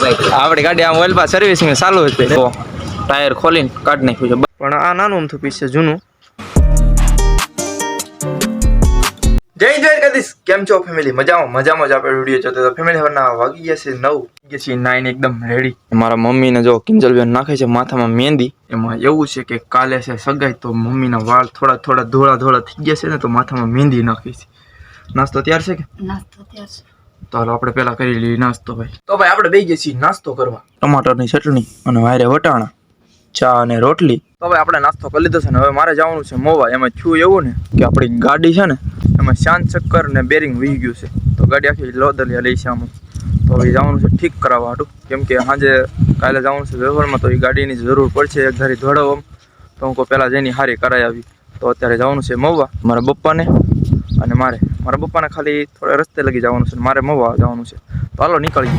આપણી ગાડી આમ ઓઇલ પાસ સર્વિસિંગ ચાલુ હતી તો ટાયર ખોલીને કાઢી નાખ્યું છે, પણ આ નાનું અમથું પીસ છે જૂનું. જય દ્વારકાધીશ, કેમ છો ફેમિલી? મજામાં જ આપણે વિડીયો જોતો તો ફેમિલી હવારના વાગી ગયા છે 9, ગયા છે 9 એકદમ રેડી. મારા મમ્મીને જો કિંજલબેન નાખે છે માથામાં મહેંદી. એમાં એવું છે કે કાલે છે સગાઈ, તો મમ્મીના વાળ થોડા ધોળા થઈ ગયા છે ને, તો માથામાં મહેંદી નાખી છે. નાસ્તો તૈયાર છે કે? નાસ્તો તૈયાર છે. તો હાલો આપણે પેલા કરી લઈએ નાસ્તો ભાઈ. તો ભાઈ આપણે બેસી ગયા છીએ નાસ્તો કરવા. ટમાટરની ચટણી અને વાયરે વટાણા, ચા અને રોટલી. તો ભાઈ આપણે નાસ્તો કરી લીધો છે ને હવે મારે જવાનું છે મોવા. એમાં છું એવું ને કે આપણી ગાડી છે ને એમાં શાંત ચક્કર ને બેરિંગ વહી ગયું છે, તો ગાડી આખી લોદલિયા લઈ છે આમાં. તો હવે જવાનું છે ઠીક કરાવવા હાટું, કેમ કે સાંજે કાલે જવાનું છે વ્યવહારમાં, તો એ ગાડીની જરૂર પડશે એક ધારી ધોળાવવામાં. તો હું પહેલાં જઈને હારી કરાવી આવી. તો અત્યારે જવાનું છે મોવા મારા પપ્પાને અને મારા પપ્પાને ખાલી થોડા રસ્તે લગી જવાનું છે, મારે મોવા જવાનું છે. તો હાલો નીકળીએ.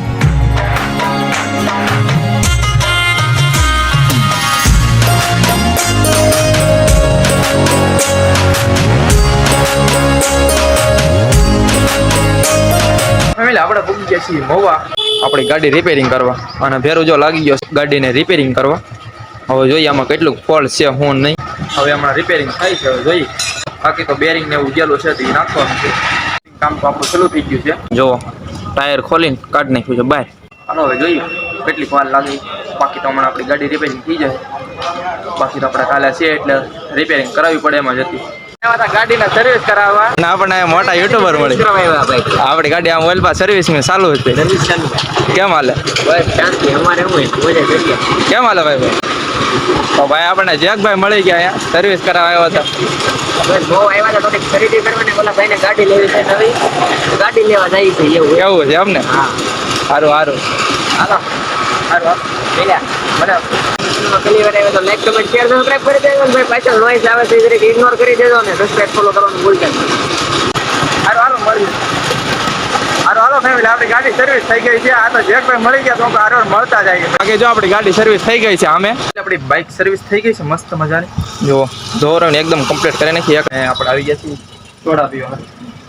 ફેમિલી આપણે પૂગી ગયા છીએ મોવા આપણી ગાડી રિપેરિંગ કરવા, અને ભેરું જો લાગી ગયો ગાડીને રિપેરિંગ કરવા. હવે જોઈએ આમાં કેટલું ફોલ્ટ છે હું નહીં. હવે હમણાં રિપેરિંગ થાય છે, હવે જોઈએ. બાકી તો બેરિંગ ને એવું ગયેલું છે તો એ નાખવાનું છે. કામ તો આપણું ચાલુ થઈ ગયું છે. જો ટાયર ખોલીને કાઢી નાખ્યું છે બહાર. હાલો હવે જોઈએ કેટલીક વાર લાગી. બાકી તો હમણાં આપણી ગાડી રિપેરિંગ થઈ જાય. બાકી તો આપણે કાલે છે એટલે રિપેરિંગ કરાવવી પડે એમ જ હતી. ગાડીના સર્વિસ કરાવવા આપણને મોટા યુટ્યુબર મળી. આપણી ગાડી આમ ઓઇલ પાસ સર્વિસિંગ ચાલુ હતી. કેમ હાલે? કેમ હાલે ભાઈ? તો ભાઈ આપણને જેકભાઈ મળી ગયા અહીંયા સર્વિસ કરાવવા આવ્યા હતા. ખરીદી કરવાની ઓલા ભાઈને ગાડી લેવી છે નવી, ગાડી લેવા જાય છે એવું છે એમને? સારું હાલો પહેલી વાર આવ્યો તો લાઈક કમેન્ટ શેર સબસ્ક્રાઇબ કરી દેજો. ભાઈ પાછળ નોઈઝ આવે છે જરીક ઇગ્નોર કરી દેજો અને સબસ્ક્રાઇબ ફોલો કરવાનું ભૂલતા નહીં. હાલો ફેમિલી આપણી ગાડી સર્વિસ થઈ ગઈ છે. આ તો જેકભાઈ મળી ગયા તો હારો મળતા જાય. બાકી જો આપણી ગાડી સર્વિસ થઈ ગઈ છે. આમે આપણી બાઇક સર્વિસ થઈ ગઈ છે મસ્ત મજાની. જો ધોરણ એકદમ કમ્પ્લીટ કરી નાખી. આપણે આવી ગયા છીએ સોડા પીવા,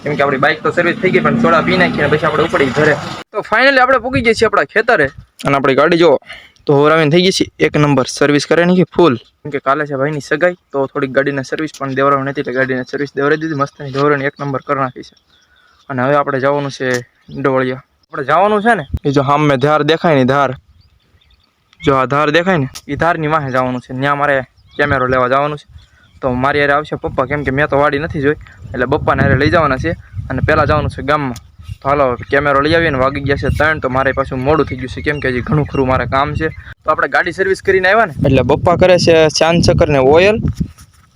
કેમ કે આપણી બાઇક તો સર્વિસ થઈ ગઈ પણ સોડા પી નાખીને પછી આપણે ઉપડી ઘરે. તો ફાઇનલી આપણે પૂગી જઈએ છીએ આપણા ખેતરે, અને આપણી ગાડી જો તો હોરાવીને થઈ ગઈ છે એક નંબર. સર્વિસ કરી નાખી ફૂલ, કેમ કે કાલે છે ભાઈની સગાઈ, તો થોડીક ગાડીને સર્વિસ પણ દેવરાવી નથી, એટલે ગાડીને સર્વિસ દેવરાવી દીધી. મસ્તની ધોરણ એક નંબર કરી નાખી છે. અને હવે આપણે જવાનું છે ડોળિયા. આપણે જવાનું છે ને એ જો સામે ધાર દેખાય ને, ધાર જો આ ધાર દેખાય ને એ ધારની વાહે જવાનું છે. ત્યાં મારે કેમેરો લેવા જવાનું છે. તો મારી યારે આવશે પપ્પા, કેમ કે મેં તો વાડી નથી જોઈ, એટલે પપ્પાને યારે લઈ જવાના છે. અને પહેલાં જવાનું છે ગામમાં. તો હાલો કેમેરો લઈ આવીને વાગી ગયા છે 3, તો મારે પાછું મોડું થઈ ગયું છે, કેમ કે હજી ઘણું ખરું મારે કામ છે. તો આપણે ગાડી સર્વિસ કરીને આવ્યા ને, એટલે પપ્પા કરે છે શાંત ચક્કર ને ઓઇલ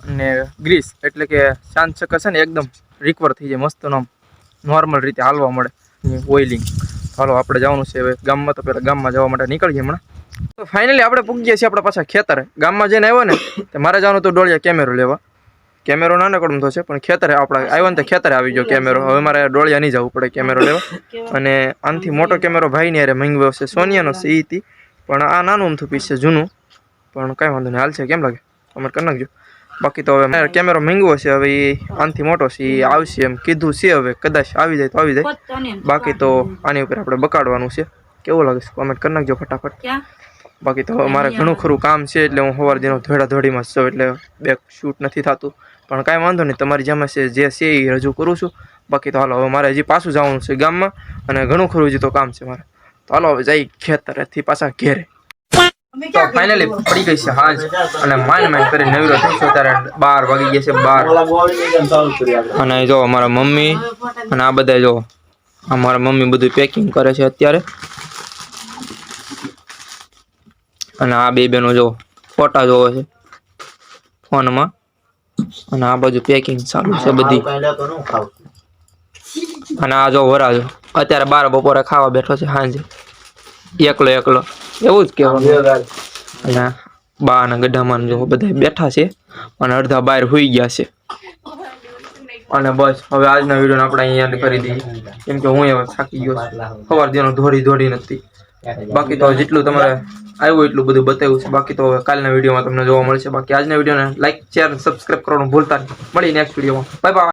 અને ગ્રીસ, એટલે કે શાંત ચક્કર છે ને એકદમ રિકવર થઈ જાય, મસ્ત નોર્મલ રીતે હાલવા મળે ઓઇલિંગ. હાલો આપણે જવાનું છે હવે ગામમાં. તો પહેલાં ગામમાં જવા માટે નીકળીએ હમણાં. તો ફાઇનલી આપણે પૂગી ગયા છીએ આપણા પાછા ખેતરે. ગામમાં જઈને આવ્યો ને તો મારે જવાનું તો ડોળિયા કેમેરો લેવા. કેમેરો નાનકડું તો છે પણ ખેતરે આપણે આવ્યો ને તો ખેતરે આવી ગયો કેમેરો. હવે મારે ડોળિયા નહીં જવું પડે કેમેરો લેવા. અને આનાથી મોટો કેમેરો ભાઈને યારે મંગાવ્યો છે, સોનિયાનો છે એ હતી, પણ આ નાનું અમથું પીસ છે જૂનું, પણ કાંઈ વાંધો નહીં, હાલ છે. કેમ લાગે કમેન્ટ કરી નાખજો. બાકી તો હવે મારે કેમેરો મંગાવ્યો છે, હવે એ આનાથી મોટો છે એ આવશે એમ કીધું છે. હવે કદાચ આવી જાય તો આવી જાય, બાકી તો આની ઉપર આપણે બકાડવાનું છે. કેવું લાગે છે કમેન્ટ કરી નાખજો ફટાફટ. બાકી તો મારે ઘણું ખરું કામ છે, એટલે હું સવાર દિનો ધોળાધોળીમાં જ છું, એટલે બેક શૂટ નથી થતું. પણ કાંઈ વાંધો નહીં, તમારી જેમાં છે જે છે એ રજૂ કરું છું. બાકી તો હાલો હવે મારે હજી પાછું જવાનું છે ગામમાં, અને ઘણું ખરું હજી તો કામ છે મારે. તો હાલો હવે જઈ ખેતરેથી પાછા ઘેરે. તો ફાઇનલી પડી ગઈ છે હાજ, અને માઇન્ડ કરી નવીરો થઈ છે. ત્યારે 12 વાગી ગયા છે 12. અને જો અમારા મમ્મી અને આ બધા જો અમારા મમ્મી બધું પેકિંગ કરે છે અત્યારે. અને આ બે બેનો જો ફોટા જોવે છે ફોનમાં, અને આ બાજુ પેકિંગ ચાલુ છે બધી. અને આ જો વરાજો અત્યારે 12 બપોરે ખાવા બેઠો છે સાંજે એકલો એવું જ કહેવાનું. અને બા અને ગઢામાં જો બધા બેઠા છે, અને અડધા બહાર હોઈ ગયા છે. અને બસ હવે આજના વિડીયોને આપણે અહીંયા કરી દઈએ, કેમ કે હું હવે થાકી ગયો સવાર જેનો દોડી નથી. બાકી તો જેટલું તમારે આવ્યું એટલું બધું બતાવ્યું છે. બાકી તો કાલના વિડીયોમાં તમને જોવા મળશે. બાકી આજના વિડીયોને લાઈક શેર સબસ્ક્રાઇબ કરવાનું ભૂલતા નહીં. મળી નેક્સ્ટ વિડીયોમાં. Bye bye.